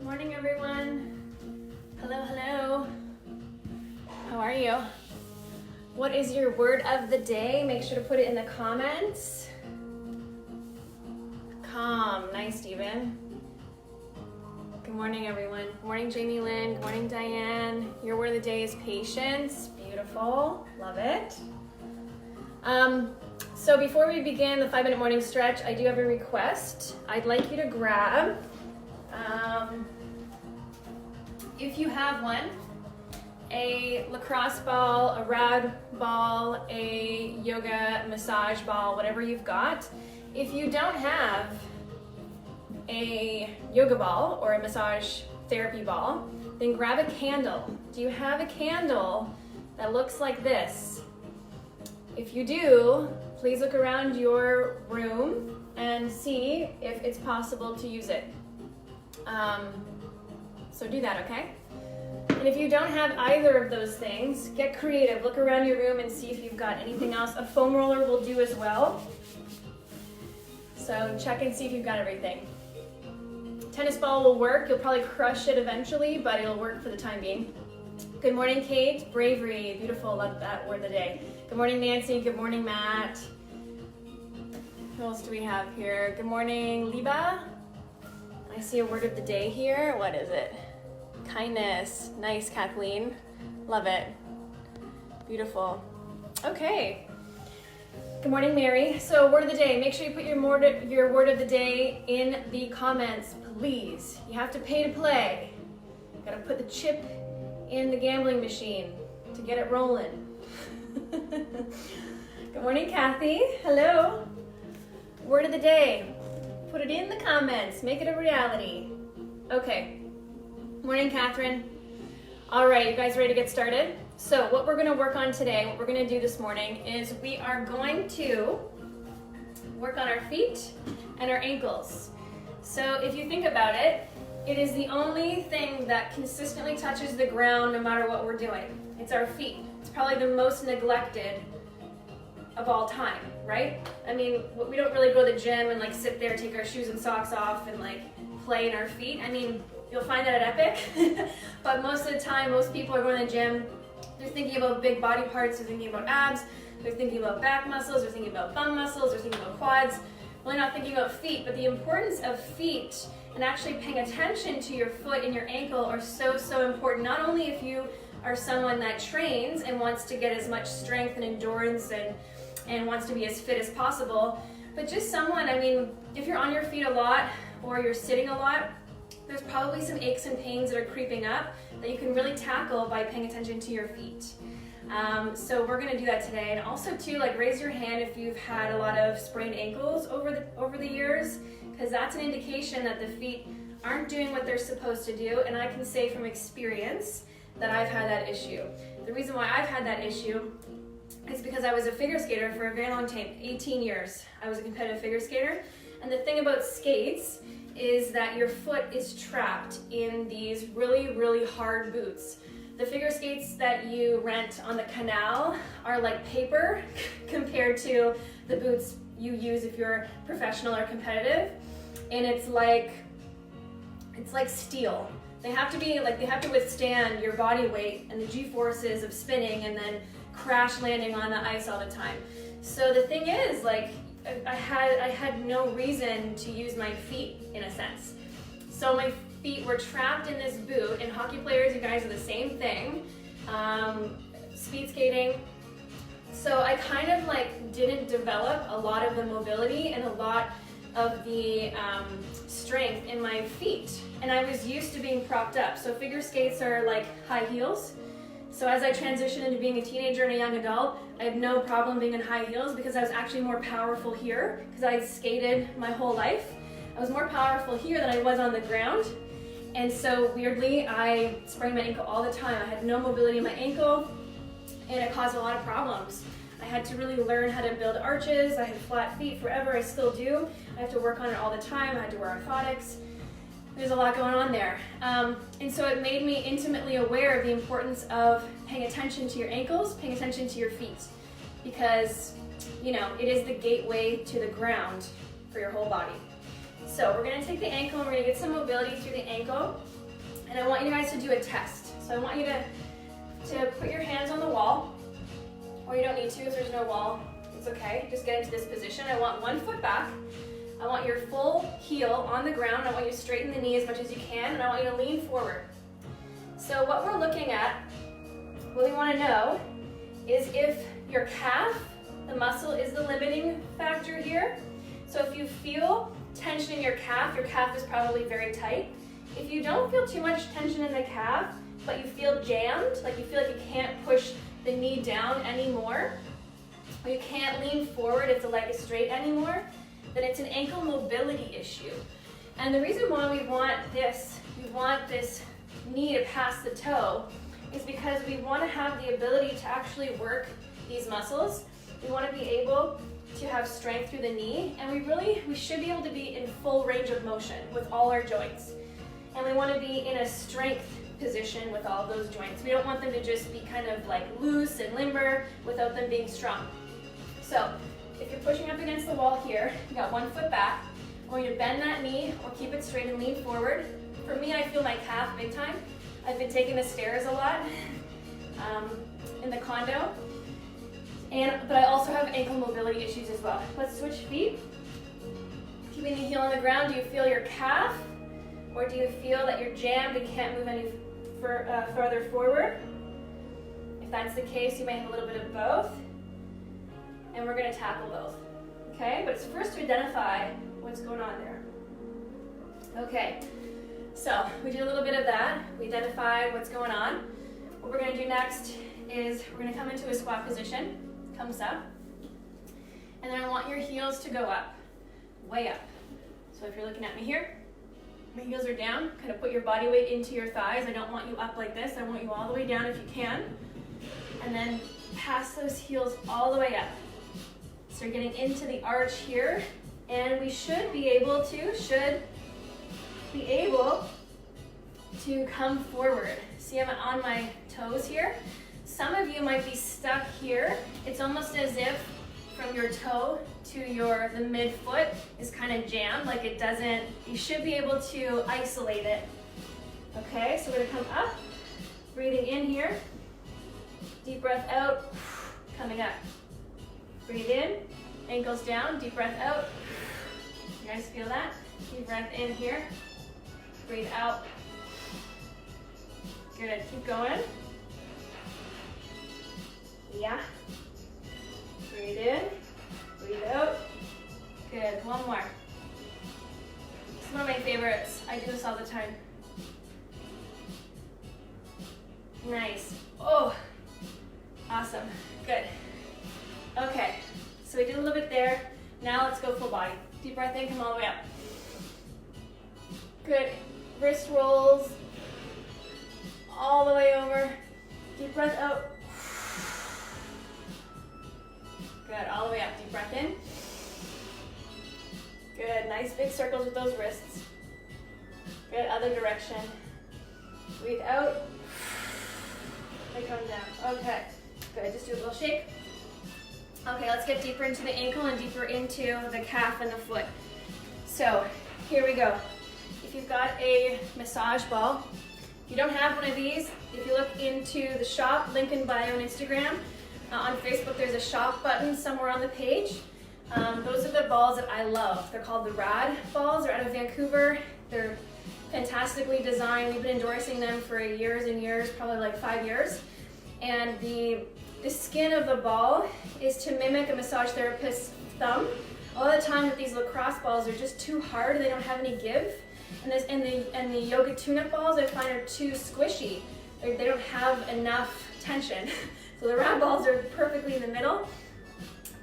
Morning, everyone. Hello, hello. How are you? What is your word of the day? Make sure to put it in the comments. Calm. Nice, Steven. Good morning, everyone. Good morning, Jamie Lynn. Good morning, Diane. Your word of the day is patience. Beautiful. Love it. So before we begin the 5-minute morning stretch, I do have a request. I'd like you to grab, if you have one, a lacrosse ball, a rad ball, a yoga massage ball, whatever you've got. If you don't have a yoga ball or a massage therapy ball, then grab a candle. Do you have a candle that looks like this? If you do, please look around your room and see if it's possible to use it. So do that, okay? And if you don't have either of those things, get creative. Look around your room and see if you've got anything else. A foam roller will do as well. So check and see if you've got everything. Tennis ball will work. You'll probably crush it eventually, but it'll work for the time being. Good morning, Kate. Bravery. Beautiful. Love that word of the day. Good morning, Nancy. Good morning, Matt. Who else do we have here? Good morning, Liba. I see a word of the day here. What is it? Kindness. Nice, Kathleen. Love it. Beautiful. Okay. Good morning, Mary. So word of the day. Make sure you put your word of the day in the comments, please. You have to pay to play. Gotta put the chip in the gambling machine to get it rolling. Good morning, Kathy. Hello. Word of the day. Put it in the comments. Make it a reality. Okay. Morning, Catherine. All right, you guys ready to get started? So what we're going to work on today, what we're going to do this morning is we are going to work on our feet and our ankles. So if you think about it, it is the only thing that consistently touches the ground no matter what we're doing. It's our feet. It's probably the most neglected of all time, right? I mean, we don't really go to the gym and like sit there, take our shoes and socks off and like play in our feet. I mean, you'll find that at Epic, but most of the time, most people are going to the gym. They're thinking about big body parts, they're thinking about abs, they're thinking about back muscles, they're thinking about bum muscles, they're thinking about quads, really not thinking about feet. But the importance of feet and actually paying attention to your foot and your ankle are so, so important. Not only if you are someone that trains and wants to get as much strength and endurance and wants to be as fit as possible, but just someone, I mean, if you're on your feet a lot or you're sitting a lot, there's probably some aches and pains that are creeping up that you can really tackle by paying attention to your feet. So we're gonna do that today. And also too, like raise your hand if you've had a lot of sprained ankles over the years, because that's an indication that the feet aren't doing what they're supposed to do. And I can say from experience that I've had that issue. The reason why I've had that issue is because I was a figure skater for a very long time, 18 years. I was a competitive figure skater. And the thing about skates is that your foot is trapped in these really, really hard boots. The figure skates that you rent on the canal are like paper compared to the boots you use if you're professional or competitive. And it's like steel. They have to withstand your body weight and the G-forces of spinning and then crash landing on the ice all the time. So the thing is, like, I had no reason to use my feet in a sense. So my feet were trapped in this boot, and hockey players, you guys are the same thing. Speed skating. So I kind of like didn't develop a lot of the mobility and a lot of the strength in my feet. And I was used to being propped up. So figure skates are like high heels. So as I transitioned into being a teenager and a young adult, I had no problem being in high heels because I was actually more powerful here because I skated my whole life. I was more powerful here than I was on the ground. And so weirdly, I sprained my ankle all the time. I had no mobility in my ankle and it caused a lot of problems. I had to really learn how to build arches. I had flat feet forever, I still do. I have to work on it all the time. I had to wear orthotics. There's a lot going on there. And so it made me intimately aware of the importance of paying attention to your ankles, paying attention to your feet, because, you know, it is the gateway to the ground for your whole body. So we're gonna take the ankle and we're gonna get some mobility through the ankle. And I want you guys to do a test. So I want you to put your hands on the wall, or you don't need to if there's no wall. It's okay, just get into this position. I want one foot back. I want your full heel on the ground. I want you to straighten the knee as much as you can, and I want you to lean forward. So what we're looking at, what we want to know, is if your calf, the muscle, is the limiting factor here. So if you feel tension in your calf is probably very tight. If you don't feel too much tension in the calf, but you feel jammed, like you feel like you can't push the knee down anymore, or you can't lean forward if the leg is straight anymore, then it's an ankle mobility issue. And the reason why we want this knee to pass the toe is because we want to have the ability to actually work these muscles. We want to be able to have strength through the knee, and we should be able to be in full range of motion with all our joints. And we want to be in a strength position with all those joints. We don't want them to just be kind of like loose and limber without them being strong. So if you're pushing up against the wall here, you got one foot back. I'm going to bend that knee or keep it straight and lean forward. For me, I feel my calf big time. I've been taking the stairs a lot in the condo, but I also have ankle mobility issues as well. Let's switch feet. Keeping the heel on the ground, do you feel your calf? Or do you feel that you're jammed and can't move any further forward? If that's the case, you may have a little bit of both. And we're going to tackle both. Okay? But it's first to identify what's going on there. Okay. So we did a little bit of that. We identified what's going on. What we're going to do next is we're going to come into a squat position. Comes up. And then I want your heels to go up. Way up. So if you're looking at me here, my heels are down. Kind of put your body weight into your thighs. I don't want you up like this. I want you all the way down if you can. And then pass those heels all the way up. So you're getting into the arch here. And we should be able to come forward. See, I'm on my toes here. Some of you might be stuck here. It's almost as if from your toe to the midfoot is kind of jammed, like it doesn't, you should be able to isolate it. Okay, so we're gonna come up, breathing in here, deep breath out, coming up. Breathe in, ankles down, deep breath out. You guys feel that? Deep breath in here, breathe out. Good, keep going. Yeah. Breathe in, breathe out. Good, one more. This is one of my favorites. I do this all the time. Nice. Oh, awesome. Good. Okay, so we did a little bit there. Now let's go full body. Deep breath in, come all the way up. Good. Wrist rolls all the way over. Deep breath out. Good, all the way up. Deep breath in. Good, nice big circles with those wrists. Good, other direction. Breathe out. They come down. Okay, good, just do a little shake. Okay, let's get deeper into the ankle and deeper into the calf and the foot. So, here we go. If you've got a massage ball, if you don't have one of these, if you look into the shop, link in bio on Instagram, on Facebook there's a shop button somewhere on the page. Those are the balls that I love. They're called the Rad balls. They're out of Vancouver. They're fantastically designed. We've been endorsing them for years and years, probably like 5 years. And the skin of the ball is to mimic a massage therapist's thumb. A lot of the time with these lacrosse balls, they're just too hard. They don't have any give. And the yoga tune-up balls I find are too squishy. They don't have enough tension. So the round balls are perfectly in the middle.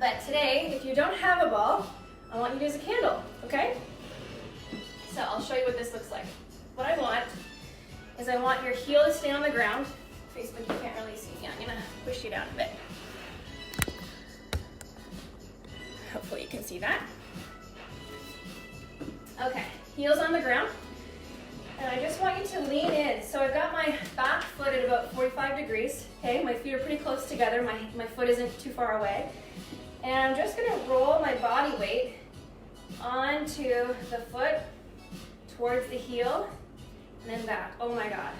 But today, if you don't have a ball, I want you to use a candle, okay? So I'll show you what this looks like. What I want is I want your heel to stay on the ground. Facebook, you can't really see me. I'm gonna push you down a bit. Hopefully you can see that. Okay, heels on the ground. And I just want you to lean in. So I've got my back foot at about 45 degrees. Okay, my feet are pretty close together. My foot isn't too far away. And I'm just gonna roll my body weight onto the foot, towards the heel, and then back. Oh my God.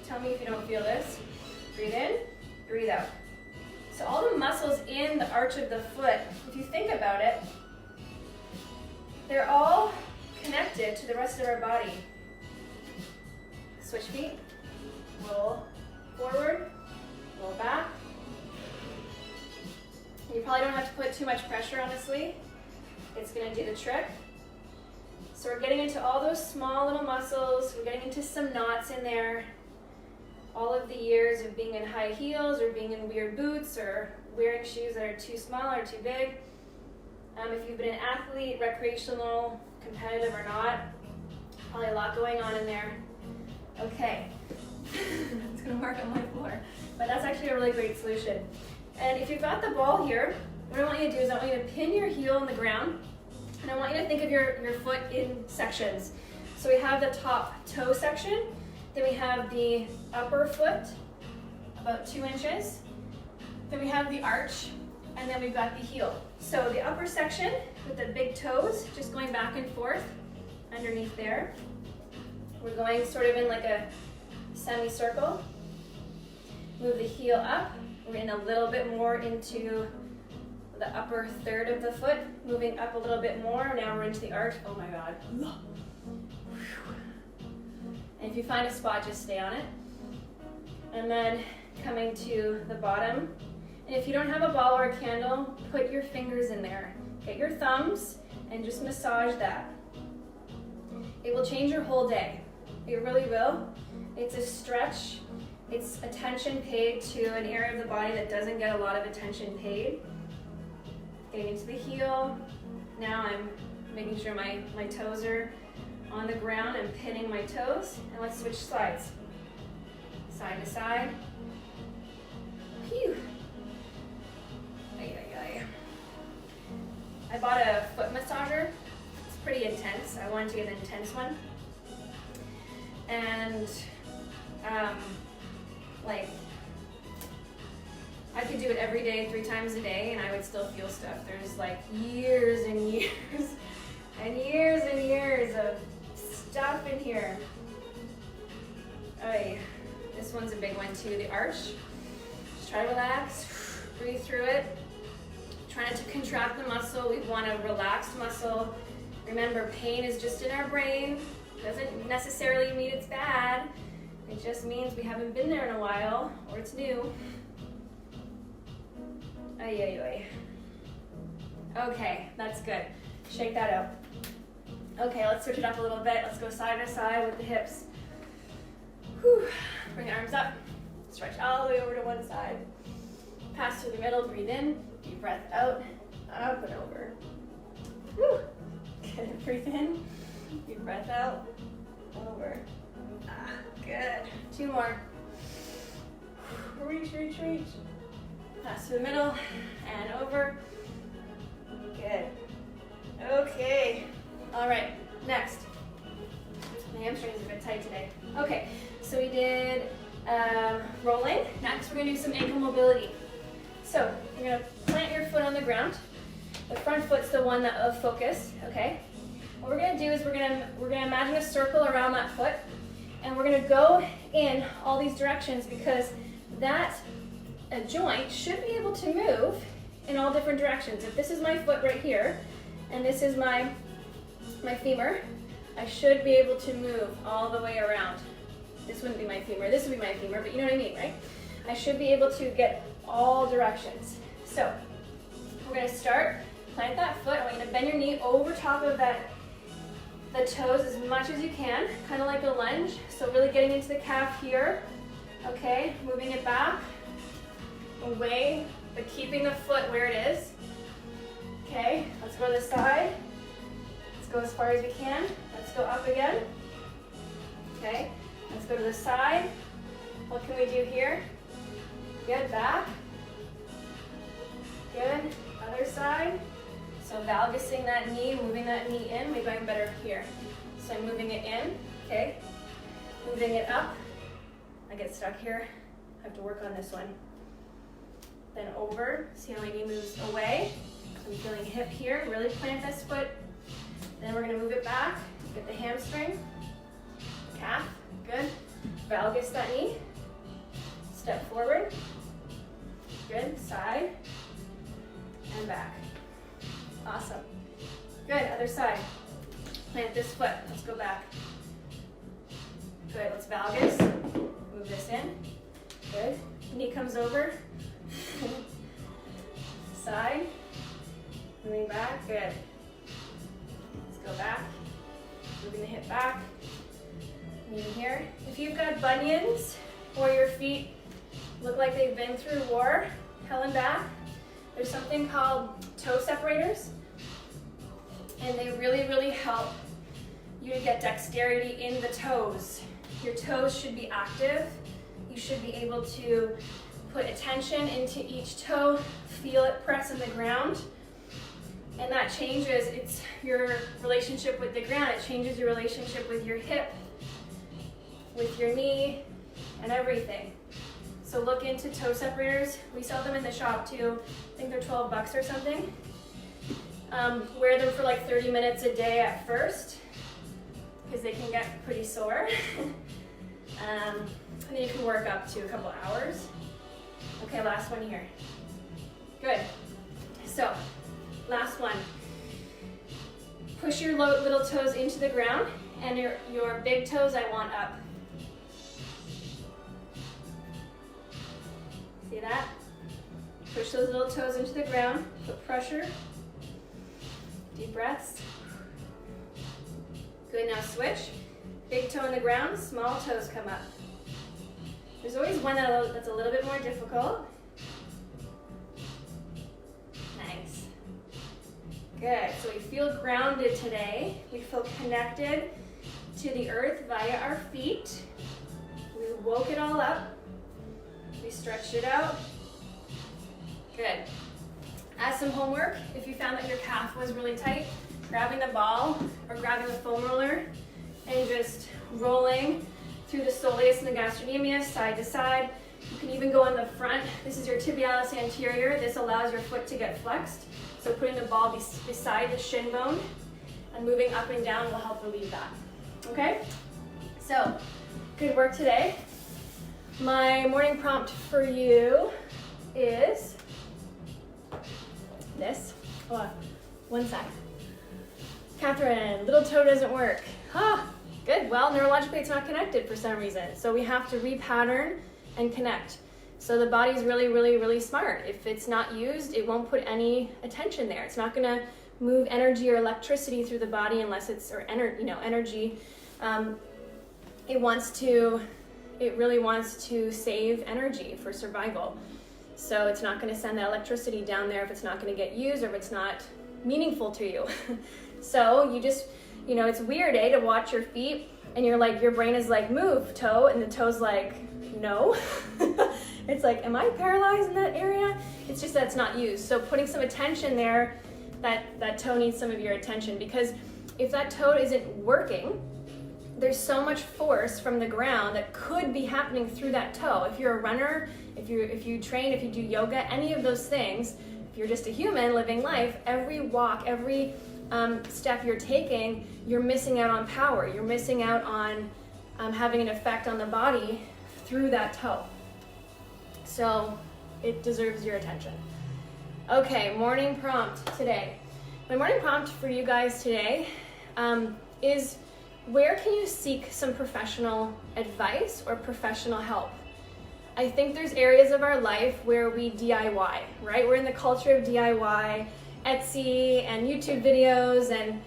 Tell me if you don't feel this. Breathe in, breathe out. So all the muscles in the arch of the foot, if you think about it, they're all connected to the rest of our body. Switch feet, roll forward, roll back. You probably don't have to put too much pressure, honestly. It's gonna do the trick. So we're getting into all those small little muscles. We're getting into some knots in there. All of the years of being in high heels or being in weird boots or wearing shoes that are too small or too big. If you've been an athlete, recreational, competitive or not, probably a lot going on in there. Okay, it's gonna mark on my floor, but that's actually a really great solution. And if you've got the ball here, what I want you to do is I want you to pin your heel in the ground, and I want you to think of your foot in sections. So we have the top toe section, then we have the upper foot, about 2 inches, then we have the arch, and then we've got the heel. So the upper section with the big toes, just going back and forth underneath there. We're going sort of in like a semicircle. Move the heel up. We're in a little bit more into the upper third of the foot, moving up a little bit more. Now we're into the arch. Oh my God. And if you find a spot, just stay on it. And then coming to the bottom. And if you don't have a ball or a candle, put your fingers in there. Get your thumbs and just massage that. It will change your whole day. It really will. It's a stretch. It's attention paid to an area of the body that doesn't get a lot of attention paid. Getting into the heel. Now I'm making sure my toes are on the ground and pinning my toes. And let's switch sides. Side to side. Phew. I bought a foot massager. It's pretty intense. I wanted to get an intense one. And like I could do it every day, 3 times a day, and I would still feel stuff. There's like years and years and years and years of stuff in here. Oh, this one's a big one too, the arch. Just try to relax, breathe through it. Try not to contract the muscle. We want a relaxed muscle. Remember, pain is just in our brain. Doesn't necessarily mean it's bad. It just means we haven't been there in a while, or it's new. Ay, ay, ay. Okay, that's good. Shake that out. Okay, let's switch it up a little bit. Let's go side to side with the hips. Whew. Bring the arms up. Stretch all the way over to one side. Pass through the middle, breathe in. Deep breath out, up and over. Whew. Good, breathe in. Deep breath out, over. Good. 2 more. Reach, reach, reach. Pass through the middle and over. Good. Okay. All right, next. My hamstrings are a bit tight today. Okay, so we did rolling. Next, we're gonna do some ankle mobility. So you're gonna plant your foot on the ground. The front foot's the one that of focus, okay? What we're gonna do is we're gonna imagine a circle around that foot, and we're gonna go in all these directions because that joint should be able to move in all different directions. If this is my foot right here, and this is my femur, I should be able to move all the way around. This wouldn't be my femur, this would be my femur, but you know what I mean, right? I should be able to get all directions. So we're gonna start, plant that foot. I want you to bend your knee over top of the toes as much as you can, kind of like a lunge. So really getting into the calf here. Okay, moving it back, away, but keeping the foot where it is. Okay, let's go to the side. Let's go as far as we can. Let's go up again. Okay, let's go to the side. What can we do here? Good, back. Good, other side. So valgusing that knee, moving that knee in. Maybe I'm better here. So I'm moving it in, okay? Moving it up. I get stuck here. I have to work on this one. Then over, see how my knee moves away. I'm feeling hip here, really plant this foot. Then we're gonna move it back, get the hamstring, calf, good. valgus that knee. Step forward. Good, side and back. Awesome. Good, other side. Plant this foot, let's go back. Good, let's valgus. Move this in. Good, knee comes over. Side, moving back, good. Let's go back, moving the hip back. Knee here. If you've got bunions or your feet look like they've been through war, hell and back, there's something called toe separators, and they really, really help you to get dexterity in the toes. Your toes should be active. You should be able to put attention into each toe, feel it press on the ground, and that changes your relationship with the ground. It changes your relationship with your hip, with your knee, and everything. So look into toe separators. We sell them in the shop too. I think they're 12 bucks or something. Wear them for like 30 minutes a day at first, because they can get pretty sore. And then you can work up to a couple hours. Okay, last one here. Good. So, last one. Push your little toes into the ground, and your big toes I want up. See that? Push those little toes into the ground, put pressure. Deep breaths. Good, now switch. Big toe in the ground, small toes come up. There's always one that's a little bit more difficult. Nice. Good, so we feel grounded today. We feel connected to the earth via our feet. We woke it all up. We stretched it out. Good. As some homework, if you found that your calf was really tight, grabbing the ball or grabbing the foam roller and just rolling through the soleus and the gastrocnemius, side to side. You can even go on the front. This is your tibialis anterior. This allows your foot to get flexed. So putting the ball beside the shin bone and moving up and down will help relieve that. Okay? So, good work today. My morning prompt for you is this. Oh, one sec. Catherine, little toe doesn't work. Ah, good. Well, neurologically it's not connected for some reason. So we have to repattern and connect. So the body's really, really, really smart. If it's not used, it won't put any attention there. It's not gonna move energy or electricity through the body unless it's, energy. It really wants to save energy for survival. So it's not gonna send that electricity down there if it's not gonna get used or if it's not meaningful to you. So you just, it's weird, to watch your feet and you're like, your brain is like, move toe, and the toe's like, no. It's like, am I paralyzed in that area? It's just that it's not used. So putting some attention there, that toe needs some of your attention, because if that toe isn't working, there's so much force from the ground that could be happening through that toe. If you're a runner, if you train, if you do yoga, any of those things, if you're just a human living life, every walk, every step you're taking, you're missing out on power. You're missing out on having an effect on the body through that toe. So it deserves your attention. Okay, morning prompt today. My morning prompt for you guys today is, where can you seek some professional advice or professional help? I think there's areas of our life where we DIY, right? We're in the culture of DIY, Etsy and YouTube videos, and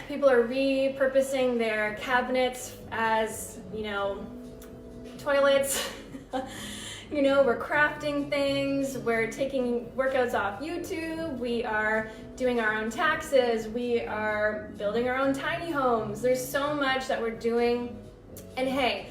people are repurposing their cabinets as, toilets. We're crafting things, we're taking workouts off YouTube, we are doing our own taxes, we are building our own tiny homes. There's so much that we're doing, and hey,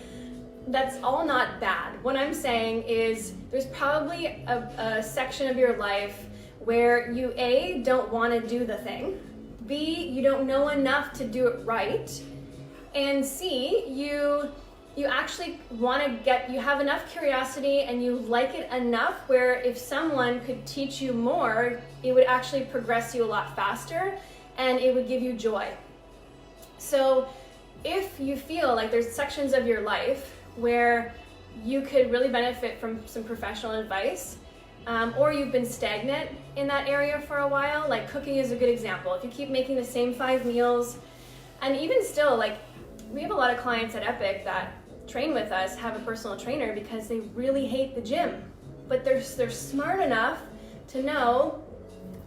that's all not bad. What I'm saying is there's probably a section of your life where you A, don't want to do the thing, B, you don't know enough to do it right, and C, you actually you have enough curiosity and you like it enough where if someone could teach you more, it would actually progress you a lot faster and it would give you joy. So if you feel like there's sections of your life where you could really benefit from some professional advice, or you've been stagnant in that area for a while, like cooking is a good example. If you keep making the same 5 meals, and even still, like we have a lot of clients at Epic that train with us, have a personal trainer because they really hate the gym, but they're smart enough to know,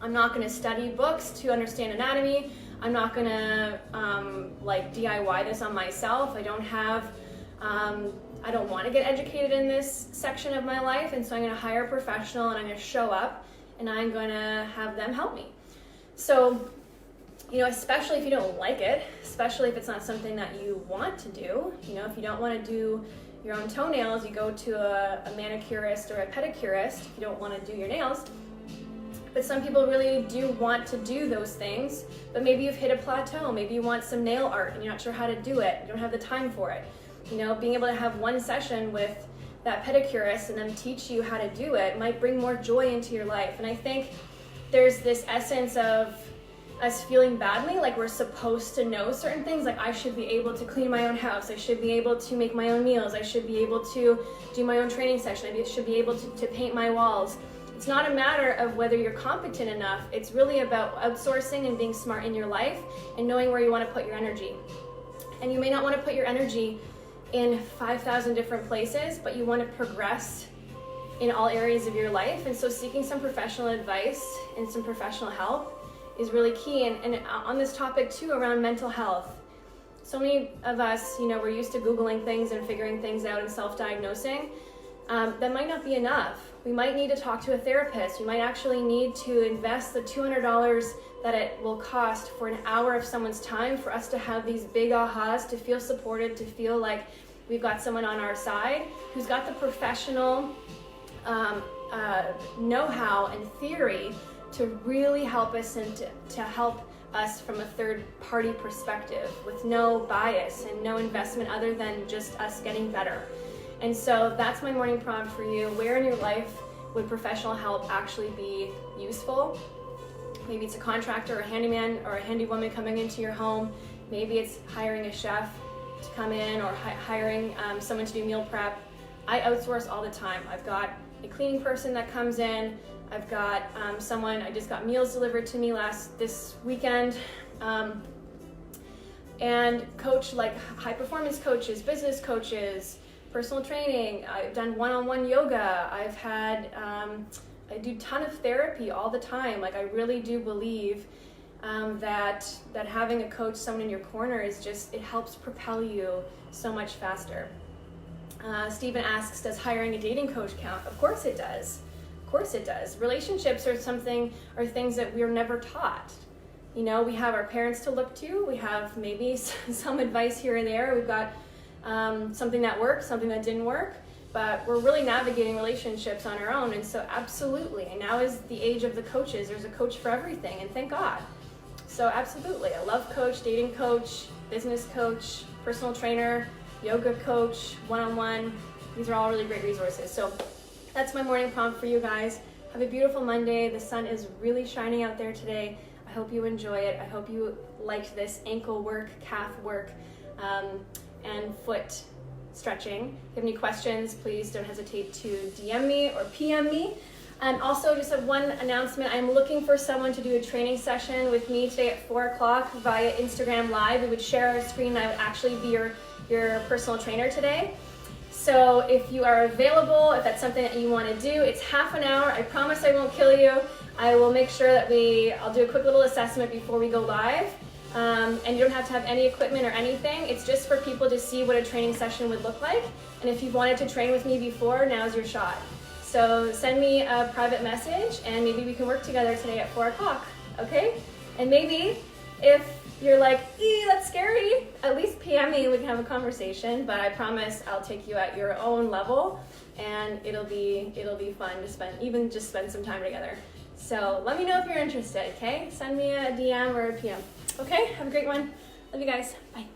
I'm not going to study books to understand anatomy. I'm not going to like DIY this on myself. I don't want to get educated in this section of my life, and so I'm going to hire a professional, and I'm going to show up, and I'm going to have them help me. So, you know, especially if you don't like it, especially if it's not something that you want to do, you know, if you don't want to do your own toenails, you go to a manicurist or a pedicurist if you don't want to do your nails. But some people really do want to do those things, but maybe you've hit a plateau. Maybe you want some nail art and you're not sure how to do it. You don't have the time for it. You know, being able to have one session with that pedicurist and then teach you how to do it might bring more joy into your life. And I think there's this essence of us feeling badly, like we're supposed to know certain things, like I should be able to clean my own house, I should be able to make my own meals, I should be able to do my own training session, I should be able to paint my walls. It's not a matter of whether you're competent enough, it's really about outsourcing and being smart in your life and knowing where you want to put your energy. And you may not want to put your energy in 5,000 different places, but you want to progress in all areas of your life. And so seeking some professional advice and some professional help is really key. And on this topic too, around mental health, so many of us, you know, we're used to Googling things and figuring things out and self-diagnosing. That might not be enough. We might need to talk to a therapist. You might actually need to invest the $200 that it will cost for an hour of someone's time for us to have these big ahas, to feel supported, to feel like we've got someone on our side who's got the professional know-how and theory to really help us and to help us from a third-party perspective with no bias and no investment other than just us getting better. And so that's my morning prompt for you. Where in your life would professional help actually be useful? Maybe it's a contractor, or a handyman, or a handywoman coming into your home. Maybe it's hiring a chef to come in, or hiring someone to do meal prep. I outsource all the time. I've got a cleaning person that comes in. I've got someone, I just got meals delivered to me this weekend. And coach, like high performance coaches, business coaches, personal training. I've done one-on-one yoga. I've had, I do a ton of therapy all the time. Like I really do believe that having a coach, someone in your corner is just, it helps propel you so much faster. Stephen asks, does hiring a dating coach count? Of course it does. Of course it does. Relationships are things that we're never taught. You know, we have our parents to look to. We have maybe some advice here and there. We've got something that worked, something that didn't work, but we're really navigating relationships on our own. And so absolutely, and now is the age of the coaches. There's a coach for everything, and thank God. So absolutely, a love coach, dating coach, business coach, personal trainer, yoga coach, one-on-one. These are all really great resources. So that's my morning prompt for you guys. Have a beautiful Monday. The sun is really shining out there today. I hope you enjoy it. I hope you liked this ankle work, calf work, and foot stretching. If you have any questions, please don't hesitate to DM me or PM me. And also just have one announcement. I'm looking for someone to do a training session with me today at 4 o'clock via Instagram Live. We would share our screen and I would actually be your personal trainer today. So if you are available, if that's something that you want to do, it's half an hour. I promise I won't kill you. I will make sure that I'll do a quick little assessment before we go live. And you don't have to have any equipment or anything. It's just for people to see what a training session would look like. And if you've wanted to train with me before, now's your shot. So send me a private message and maybe we can work together today at 4 o'clock, okay? And maybe if you're like, that's scary, at least PM me and we can have a conversation, but I promise I'll take you at your own level and it'll be fun to spend some time together. So let me know if you're interested, okay? Send me a DM or a PM. Okay, have a great one. Love you guys. Bye.